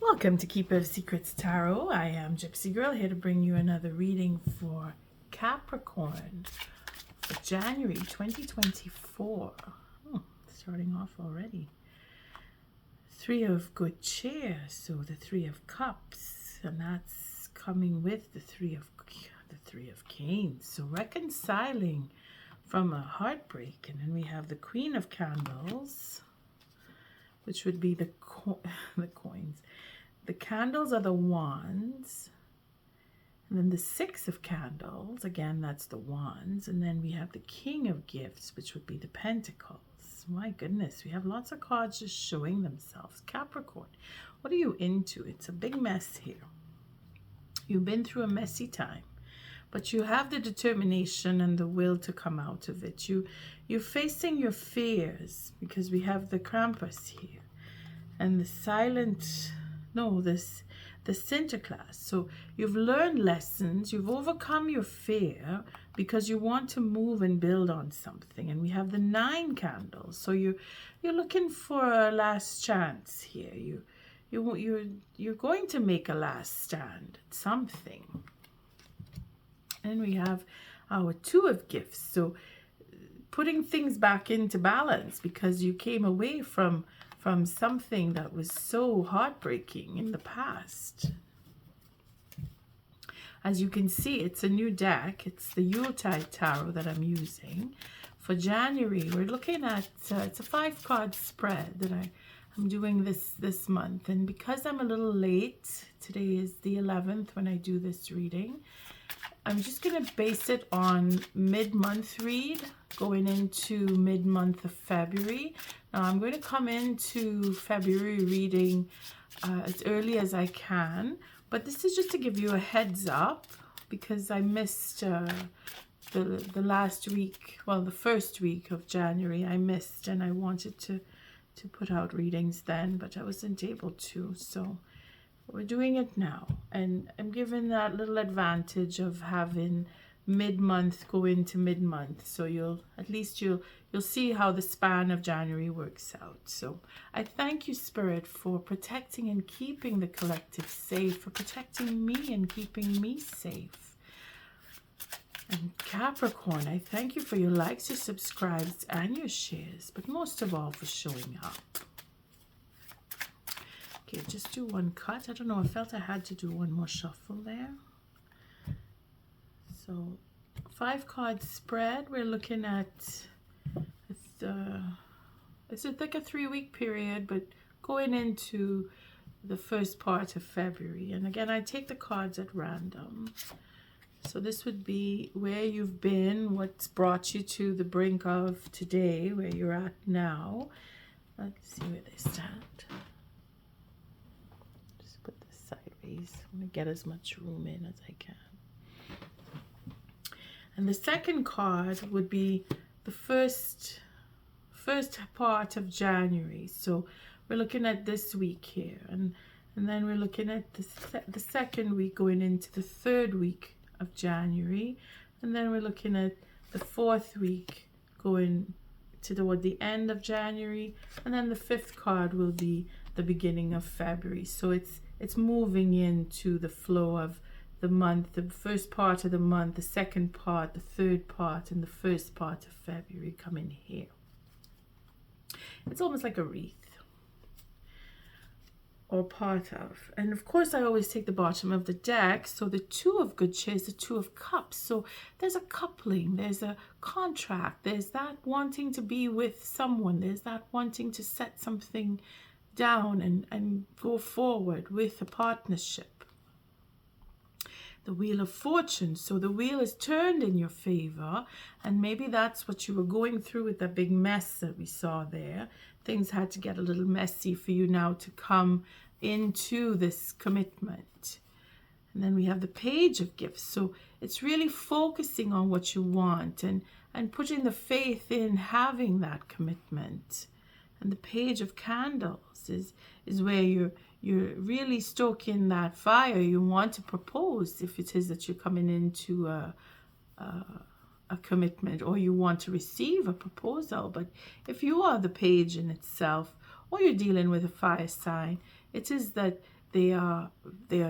Welcome to Keeper of Secrets Tarot. I am Gypsy Girl here to bring you another reading for Capricorn for January 2024. Starting off already. Three of good chairs, so the Three of Cups, and that's coming with the Three of Canes. So reconciling from a heartbreak, and then we have the Queen of Candles, which would be the coins. The candles are the wands, and then the Six of Candles, again, that's the wands, and then we have the King of Gifts, which would be the pentacles. My goodness, we have lots of cards just showing themselves. Capricorn, what are you into? It's a big mess here. You've been through a messy time, but you have the determination and the will to come out of it. You're facing your fears, because we have the Krampus here and the the Sinterklaas. So you've learned lessons, you've overcome your fear because you want to move and build on something. And we have the Nine Candles. So you're looking for a last chance here. You're going to make a last stand at something. And we have our Two of Gifts. So putting things back into balance, because you came away from something that was so heartbreaking in the past. As you can see, it's a new deck. It's the YuletideTarot that I'm using. For January, we're looking at, it's a 5-card spread that I'm doing this month. And because I'm a little late, today is the 11th when I do this reading, I'm just going to base it on mid-month read, going into mid-month of February. Now, I'm going to come into February reading as early as I can, but this is just to give you a heads up, because I missed the last week, well, the first week of January I missed, and I wanted to put out readings then, but I wasn't able to, so we're doing it now. And I'm given that little advantage of having mid-month go into mid-month, so you'll see how the span of January works out. So I thank you, Spirit, for protecting and keeping the collective safe, for protecting me and keeping me safe. And Capricorn, I thank you for your likes, your subscribes, and your shares, but most of all for showing up. Okay, just do one cut. I don't know, I felt I had to do one more shuffle there. So 5-card spread, we're looking at, it's like a 3-week period, but going into the first part of February. And again, I take the cards at random. So this would be where you've been, what's brought you to the brink of today, where you're at now. Let's see where they stand. Put this sideways. I'm going to get as much room in as I can. And the second card would be the first part of January. So we're looking at this week here, and then we're looking at the second week going into the third week of January, and then we're looking at the fourth week going toward the end of January, and then the fifth card will be the beginning of February. So it's moving into the flow of the month, the first part of the month, the second part, the third part, and the first part of February come in here. It's almost like a wreath, or part of. And of course, I always take the bottom of the deck. So the Two of Good Chairs, the Two of Cups. So there's a coupling, there's a contract, there's that wanting to be with someone, there's that wanting to set something down and go forward with a partnership. The Wheel of Fortune. So the wheel is turned in your favor, and maybe that's what you were going through with that big mess that we saw there. Things had to get a little messy for you now to come into this commitment. And then we have the Page of Gifts. So it's really focusing on what you want and putting the faith in having that commitment. And the Page of Candles is where you're really stoking that fire. You want to propose, if it is that you're coming into a commitment, or you want to receive a proposal. But if you are the page in itself, or you're dealing with a fire sign, it is that they are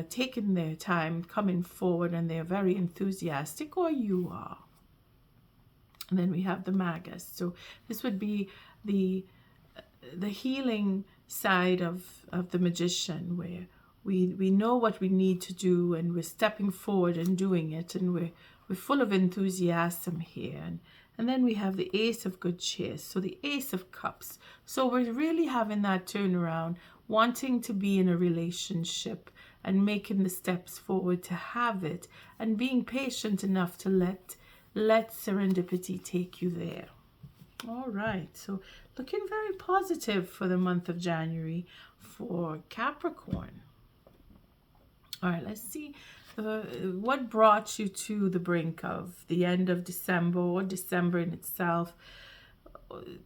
taking their time coming forward, and they're very enthusiastic, or you are. And then we have the Magus. So this would be the healing side of the Magician, where we know what we need to do, and we're stepping forward and doing it, and we're full of enthusiasm here. And then we have the Ace of Good Cheer, so the Ace of Cups. So we're really having that turnaround, wanting to be in a relationship and making the steps forward to have it, and being patient enough to let serendipity take you there. All right, so looking very positive for the month of January for Capricorn. All right, let's see what brought you to the brink of the end of December, or December in itself.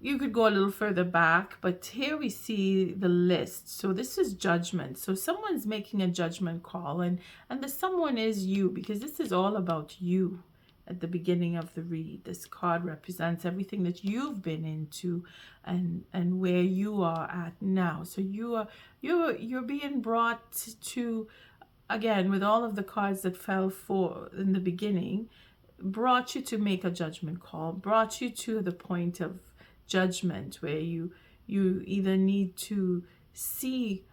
You could go a little further back, but here we see the list. So this is judgment. So someone's making a judgment call, and the someone is you, because this is all about you. At the beginning of the read, this card represents everything that you've been into, and where you are at now. So you're being brought to, again, with all of the cards that fell for in the beginning, brought you to make a judgment call, brought you to the point of judgment, where you either need to see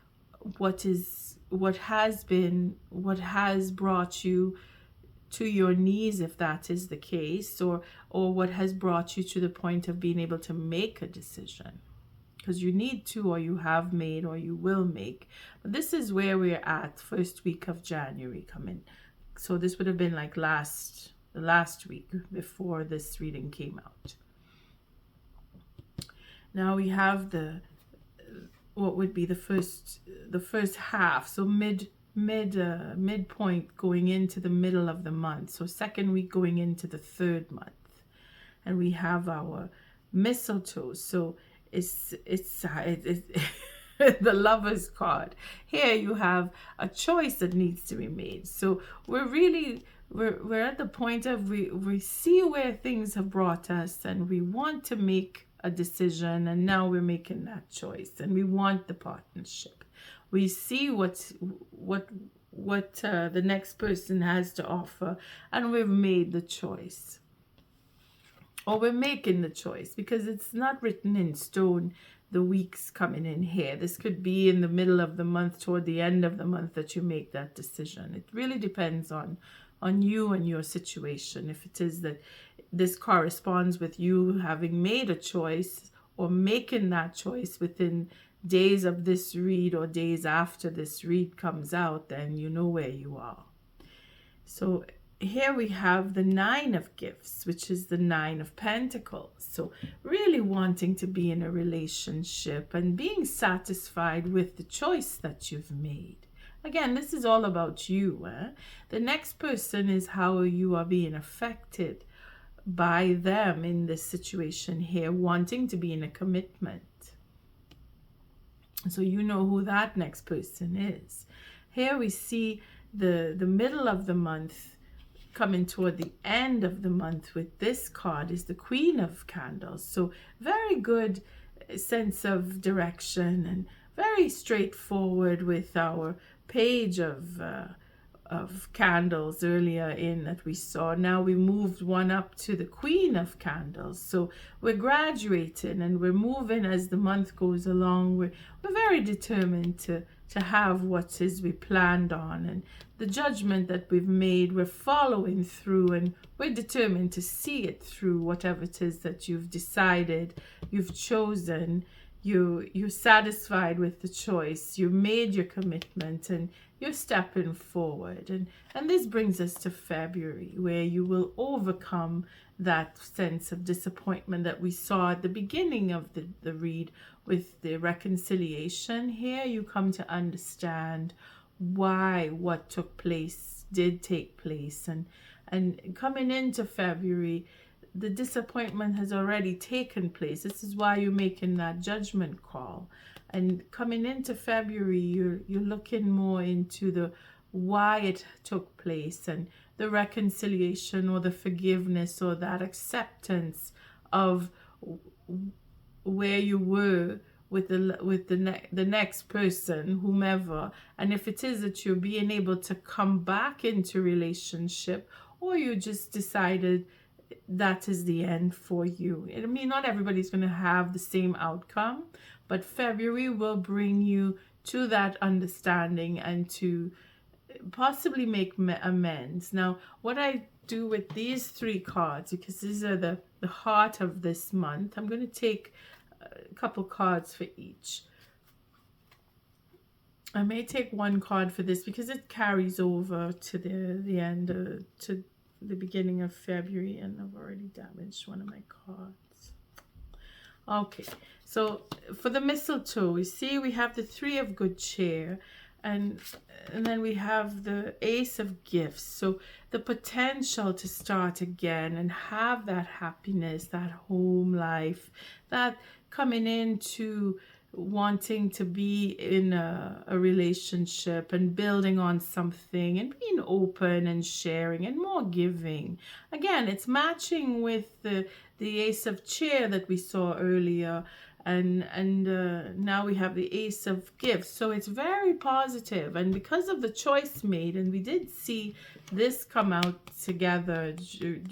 what has brought you to your knees, if that is the case, or what has brought you to the point of being able to make a decision, because you need to, or you have made, or you will make. But this is where we're at, first week of January coming. So this would have been like the last week before this reading came out. Now we have what would be the first half, so midpoint going into the middle of the month, so second week going into the third month. And we have our mistletoe, so it's the Lover's card. Here you have a choice that needs to be made. So we're at the point of we see where things have brought us, and we want to make a decision, and now we're making that choice, and we want the partnership. We see what the next person has to offer, and we've made the choice, or we're making the choice, because it's not written in stone the weeks coming in here. This could be in the middle of the month, toward the end of the month, that you make that decision. It really depends on you and your situation. If it is that this corresponds with you having made a choice, or making that choice within days of this read, or days after this read comes out, then you know where you are. So here we have the Nine of Gifts, which is the Nine of Pentacles. So really wanting to be in a relationship and being satisfied with the choice that you've made. Again, this is all about you. The next person is how you are being affected by them in this situation here, wanting to be in a commitment. So you know who that next person is. Here we see the middle of the month coming toward the end of the month with this card is the Queen of Candles. So very good sense of direction, and very straightforward with our page of candles earlier in that we saw. Now we moved one up to the Queen of Candles. So we're graduating, and we're moving as the month goes along. We're very determined to have what is we planned on, and the judgment that we've made, we're following through, and we're determined to see it through, whatever it is that you've decided, you've chosen. You're satisfied with the choice, you made your commitment, and you're stepping forward. And this brings us to February, where you will overcome that sense of disappointment that we saw at the beginning of the read with the reconciliation. Here you come to understand why what took place did take place, and coming into February, the disappointment has already taken place. This is why you're making that judgment call. And coming into February, you're looking more into the why it took place, and the reconciliation, or the forgiveness, or that acceptance of where you were with the next person, whomever. And if it is that you're being able to come back into relationship, or you just decided that is the end for you. I mean, not everybody's going to have the same outcome, but February will bring you to that understanding and to possibly make amends. Now, what I do with these 3 cards, because these are the heart of this month, I'm going to take a couple cards for each. I may take 1 card for this because it carries over to the end, to the beginning of February, and I've already damaged one of my cards. Okay, so for the mistletoe, we see we have the 3 of good cheer, and then we have the Ace of gifts. So the potential to start again and have that happiness, that home life, that coming into wanting to be in a relationship and building on something and being open and sharing and more giving. Again, it's matching with the Ace of cheer that we saw earlier, and now we have the Ace of gifts. So it's very positive, and because of the choice made, and we did see this come out together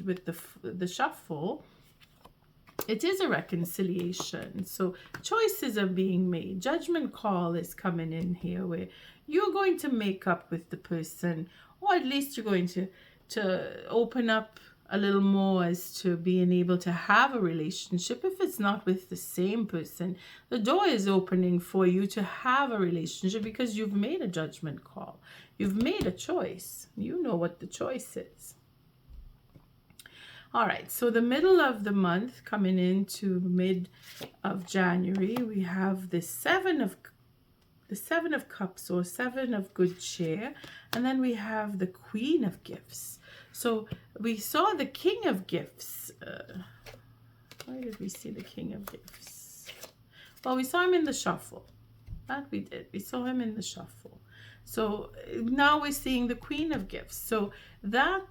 with the shuffle, it is a reconciliation. So choices are being made. Judgment call is coming in here, where you're going to make up with the person, or at least you're going to open up a little more as to being able to have a relationship. If it's not with the same person, the door is opening for you to have a relationship because you've made a judgment call. You've made a choice. You know what the choice is. All right, so the middle of the month, coming into mid of January, we have the seven of cups, or 7 of good cheer, and then we have the Queen of gifts. So we saw the King of gifts. Where did we see the King of gifts? Well, we saw him in the shuffle. That we did. We saw him in the shuffle. So now we're seeing the Queen of gifts. So that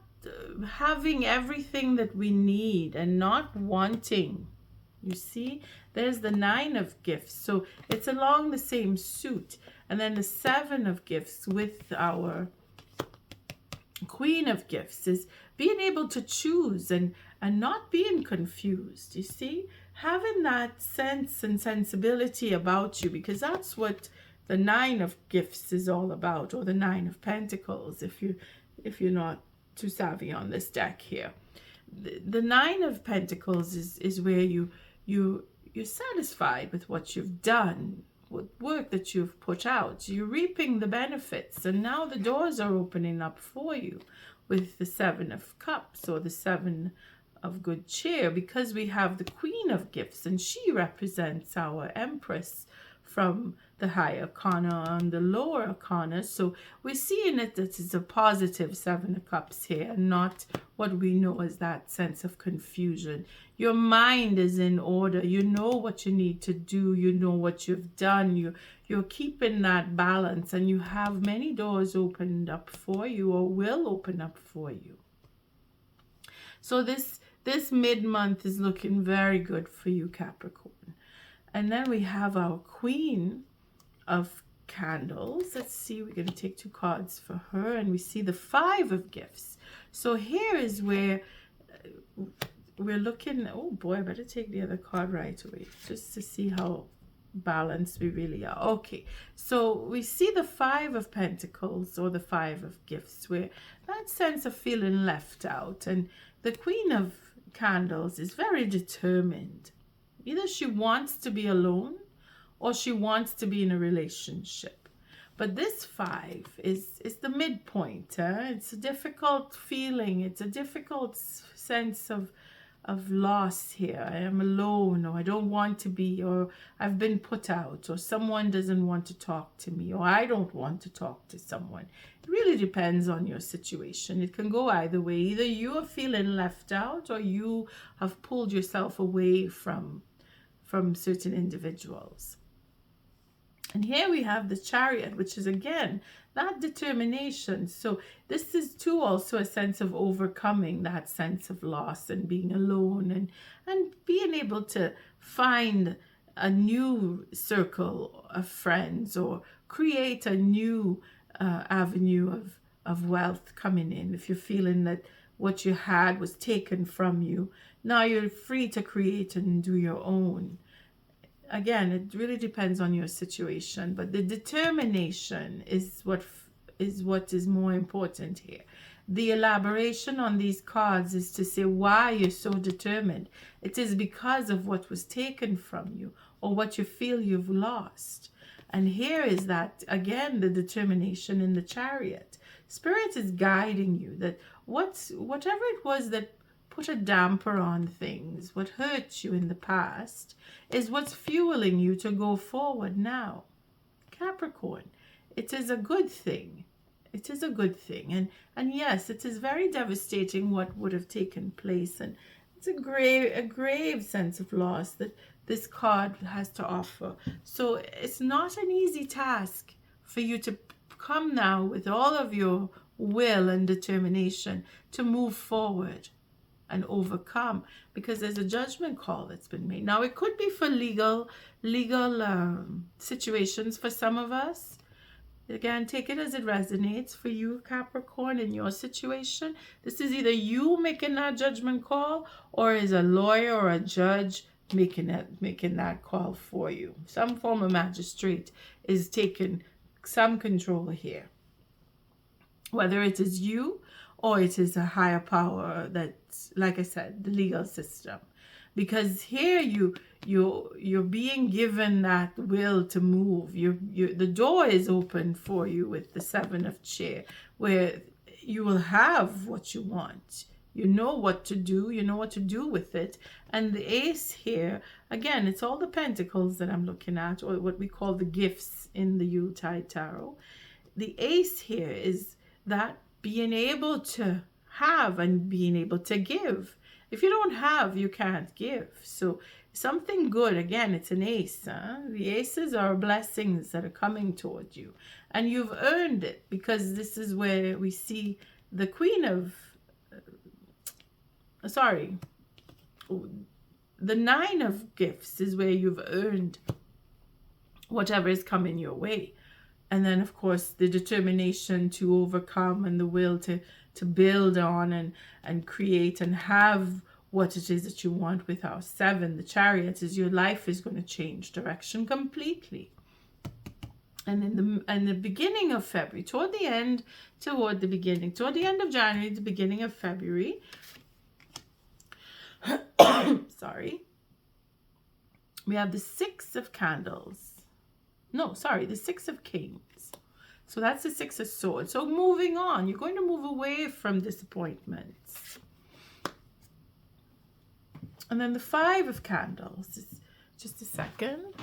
having everything that we need and not wanting, you see, there's the 9 of gifts. So it's along the same suit. And then the 7 of gifts with our Queen of gifts is being able to choose and not being confused. You see, having that sense and sensibility about you, because that's what the 9 of gifts is all about, or the 9 of pentacles, if you're not too savvy on this deck here. The 9 of pentacles is where you're satisfied with what you've done, with work that you've put out. You're reaping the benefits, and now the doors are opening up for you with the 7 of cups, or the 7 of good cheer, because we have the Queen of gifts, and she represents our Empress from the high arcana and the lower arcana. So we're seeing it that it's a positive 7 of cups here, and not what we know as that sense of confusion. Your mind is in order. You know what you need to do. You know what you've done. You're keeping that balance, and you have many doors opened up for you, or will open up for you. So this mid-month is looking very good for you, Capricorn. And then we have our Queen of candles. Let's see, we're going to take 2 cards for her, and we see the 5 of gifts. So here is where we're looking. Oh boy, I better take the other card right away, just to see how balanced we really are. Okay, so we see the 5 of pentacles, or the 5 of gifts, where that sense of feeling left out, and the Queen of candles is very determined. Either she wants to be alone, or she wants to be in a relationship. But this 5 is the midpoint. It's a difficult feeling. It's a difficult sense of loss here. I am alone, or I don't want to be, or I've been put out, or someone doesn't want to talk to me, or I don't want to talk to someone. It really depends on your situation. It can go either way. Either you are feeling left out, or you have pulled yourself away from certain individuals. And here we have the Chariot, which is again that determination. So this is too also a sense of overcoming that sense of loss and being alone, and being able to find a new circle of friends, or create a new avenue of wealth coming in. If you're feeling that what you had was taken from you, now you're free to create and do your own. Again, it really depends on your situation, but the determination is what is more important here. The elaboration on these cards is to say why you're so determined. It is because of what was taken from you, or what you feel you've lost. And here is that, again, the determination in the Chariot. Spirit is guiding you that whatever it was that put a damper on things, what hurt you in the past, is what's fueling you to go forward now. Capricorn, it is a good thing. It is a good thing. And yes, it is very devastating what would have taken place. And it's a grave sense of loss that this card has to offer. So it's not an easy task for you to come now with all of your will and determination to move forward and overcome, because there's a judgment call that's been made. Now, it could be for legal situations for some of us. Again, take it as it resonates for you, Capricorn, in your situation. This is either you making that judgment call, or is a lawyer or a judge making that call for you. Some form of magistrate is taking some control here. Whether it is you, or it is a higher power that's, like I said, the legal system. Because here you're being given that will to move. The door is open for you with the 7 of Chair, where you will have what you want. You know what to do. You know what to do with it. And the Ace here, again, it's all the Pentacles that I'm looking at, or what we call the gifts in the Yuletide Tarot. The Ace here is that being able to have and being able to give. If you don't have, you can't give. So something good, again, it's an ace. The aces are blessings that are coming toward you. And you've earned it, because this is where we see the Queen of... the 9 of gifts is where you've earned whatever is coming your way. And then, of course, the determination to overcome and the will to build on and create and have what it is that you want with our 7. The Chariot is your life is going to change direction completely. And in the beginning of February, toward the end of January, the beginning of February, we have the 6 of Candles. No, sorry, the 6 of Kings. So that's the 6 of Swords. So moving on, you're going to move away from disappointments. And then the 5 of Candles. Just a second.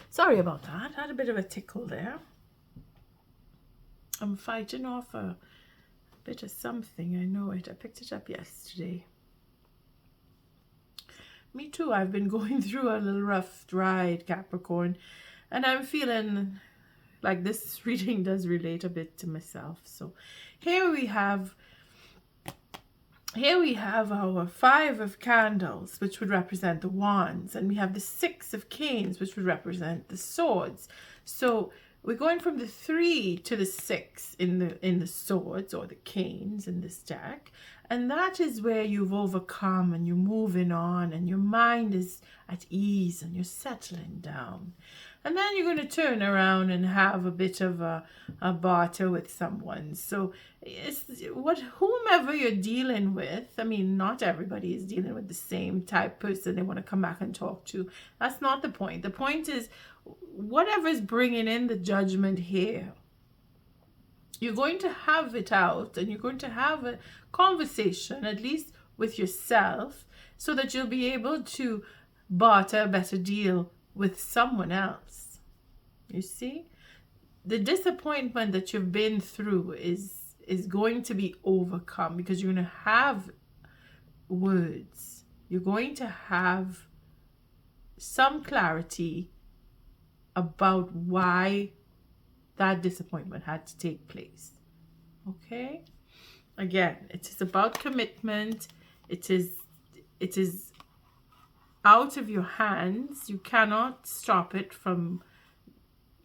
Sorry about that. I had a bit of a tickle there. I'm fighting off a bit of something. I know it. I picked it up yesterday. Me too. I've been going through a little rough ride, Capricorn. And I'm feeling like this reading does relate a bit to myself. So here we have our 5 of Candles, which would represent the Wands. And we have the 6 of Canes, which would represent the Swords. So we're going from the 3 to the 6 in the Swords, or the Canes in this deck. And that is where you've overcome and you're moving on and your mind is at ease and you're settling down. And then you're going to turn around and have a bit of a barter with someone. So it's whomever you're dealing with. I mean, not everybody is dealing with the same type person they want to come back and talk to. That's not the point. The point is whatever is bringing in the judgment here, you're going to have it out and you're going to have a conversation, at least with yourself, so that you'll be able to barter a better deal with someone else. You see? The disappointment that you've been through is going to be overcome, because you're going to have words. You're going to have some clarity about why that disappointment had to take place. Okay? Again, it is about commitment. It is out of your hands. You cannot stop it from,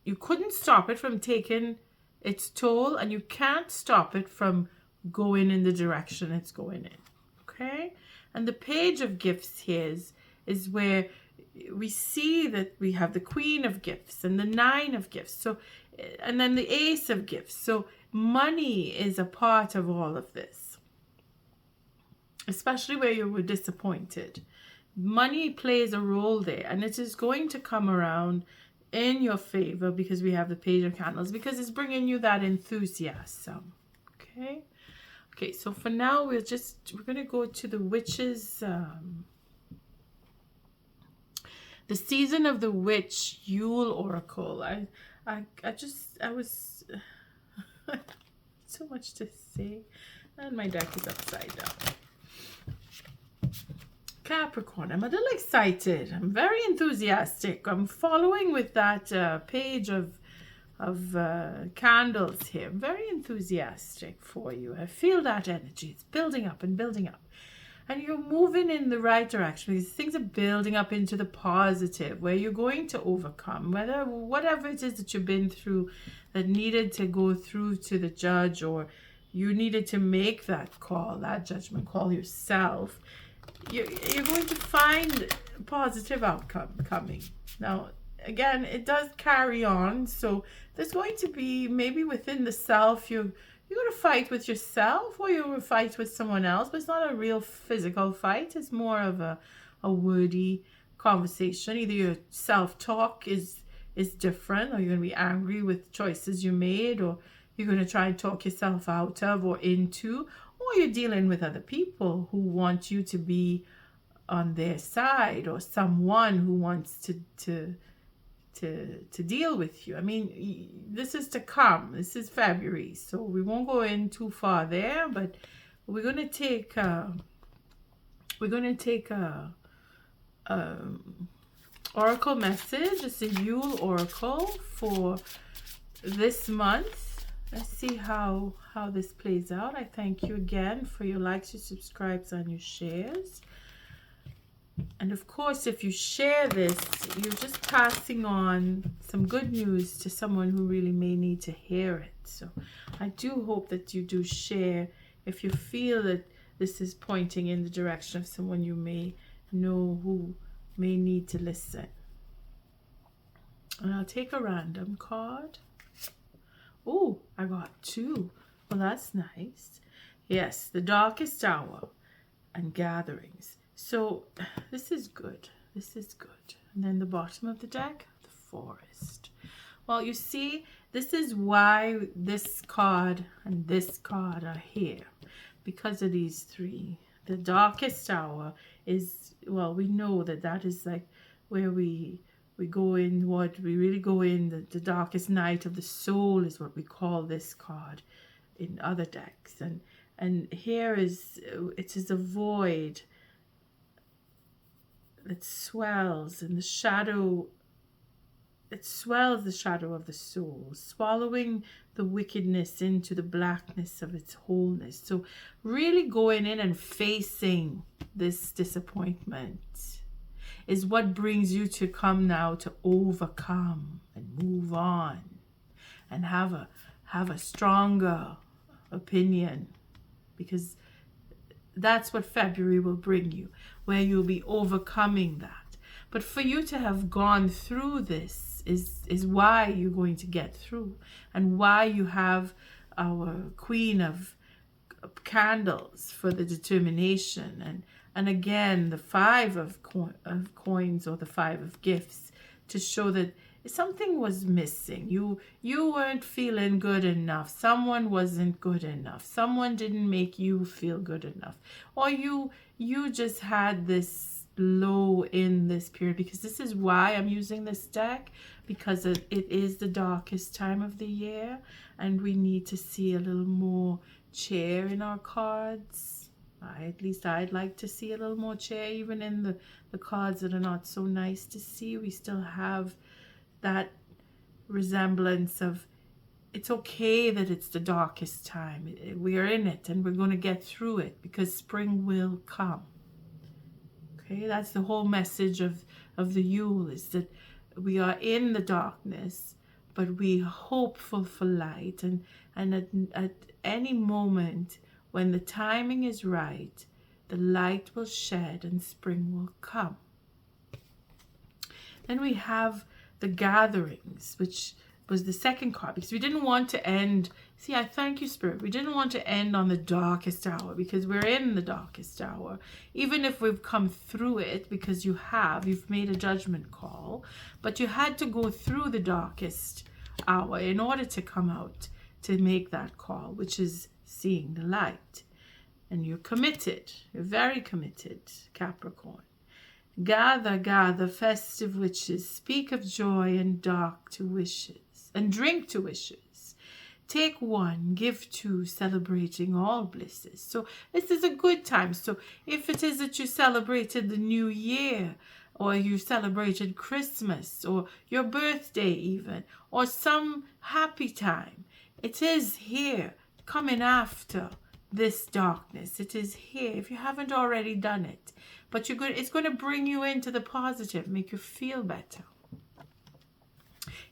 you couldn't stop it from taking its toll, and you can't stop it from going in the direction it's going in. Okay? And the Page of Gifts here is where we see that we have the Queen of Gifts and the Nine of Gifts. So, and then the Ace of Gifts. So money is a part of all of this, especially where you were disappointed. Money plays a role there, and it is going to come around in your favor because we have the Page of Candles, because it's bringing you that enthusiasm. Okay? Okay, so for now, we're going to go to the Witch's, the Season of the Witch Yule Oracle. I was, so much to say, and my deck is upside down. Capricorn, I'm a little excited. I'm very enthusiastic. I'm following with that page of candles here. I'm very enthusiastic for you. I feel that energy. It's building up and building up. And you're moving in the right direction because things are building up into the positive, where you're going to overcome whatever it is that you've been through that needed to go through to the judge, or you needed to make that call, that judgment call yourself. You're going to find a positive outcome coming. Now, again, it does carry on. So there's going to be, maybe within the self, you're going to fight with yourself, or you're going to fight with someone else. But it's not a real physical fight. It's more of a wordy conversation. Either your self-talk is different, or you're going to be angry with choices you made, or you're going to try and talk yourself out of or into, or you're dealing with other people who want you to be on their side, or someone who wants to deal with you. I mean, this is to come. This is February, so we won't go in too far there, but we're going to take a oracle message. It's a Yule oracle for this month. Let's see how this plays out. I thank you again for your likes, your subscribes, and your shares. And of course, if you share this, you're just passing on some good news to someone who really may need to hear it. So I do hope that you do share if you feel that this is pointing in the direction of someone you may know who may need to listen. And I'll take a random card. Oh, I got two. Well, that's nice. Yes, the Darkest Hour and Gatherings. So this is good. This is good. And then the bottom of the deck, the Forest. Well, you see, this is why this card and this card are here. Because of these three. The Darkest Hour is, well, we know that is like where we go in, what we really go in, the darkest night of the soul is what we call this card in other decks. And here it is a void that swells, and the shadow, it swells the shadow of the soul, swallowing the wickedness into the blackness of its wholeness. So really going in and facing this disappointment is what brings you to come now to overcome and move on and have a stronger opinion, because that's what February will bring you, where you'll be overcoming that. But for you to have gone through this is why you're going to get through, and why you have our Queen of Candles for the determination, and again the Five of Coins, or the Five of Gifts, to show that something was missing. You weren't feeling good enough. Someone wasn't good enough. Someone didn't make you feel good enough, or you just had this low in this period. Because this is why I'm using this deck, because it is the darkest time of the year, and we need to see a little more cheer in our cards. At least I'd like to see a little more cheer, even in the cards that are not so nice to see. We still have that resemblance of, it's okay that it's the darkest time. We are in it, and we're going to get through it, because spring will come. Okay, that's the whole message of the Yule, is that we are in the darkness, but we are hopeful for light, and at any moment when the timing is right, the light will shed and spring will come. Then we have the gatherings, which was the second card, because we didn't want to end. See, I thank you, Spirit. We didn't want to end on the darkest hour, because we're in the darkest hour. Even if we've come through it, because you've made a judgment call, but you had to go through the darkest hour in order to come out to make that call, which is seeing the light. And you're committed. You're very committed, Capricorn. Gather, gather, festive witches, speak of joy and dark to wishes, and drink to wishes. Take one, give two, celebrating all blisses. So this is a good time. So if it is that you celebrated the new year, or you celebrated Christmas, or your birthday even, or some happy time, it is here, coming after this darkness. It is here, if you haven't already done it. But it's going to bring you into the positive, make you feel better.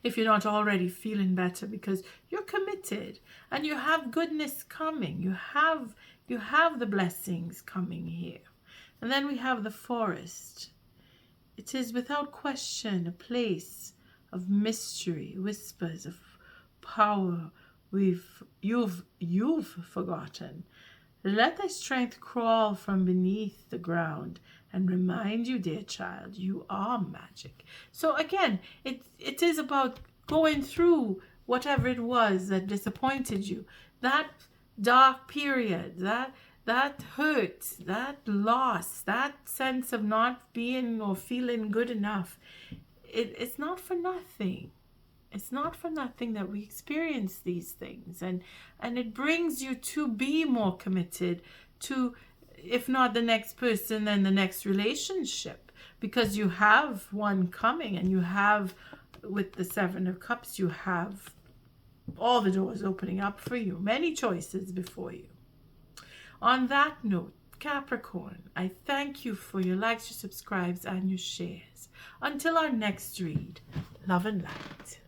If you're not already feeling better, because you're committed and you have goodness coming. You have the blessings coming here. And then we have the forest. It is without question a place of mystery, whispers of power you've forgotten. Let thy strength crawl from beneath the ground and remind you, dear child, you are magic. So again, it is about going through whatever it was that disappointed you. That dark period, that hurt, that loss, that sense of not being or feeling good enough. It's not for nothing. It's not for nothing that we experience these things, and it brings you to be more committed to, if not the next person, then the next relationship, because you have one coming, and you have, with the Seven of Cups, you have all the doors opening up for you, many choices before you. On that note, Capricorn, I thank you for your likes, your subscribes, and your shares. Until our next read, love and light.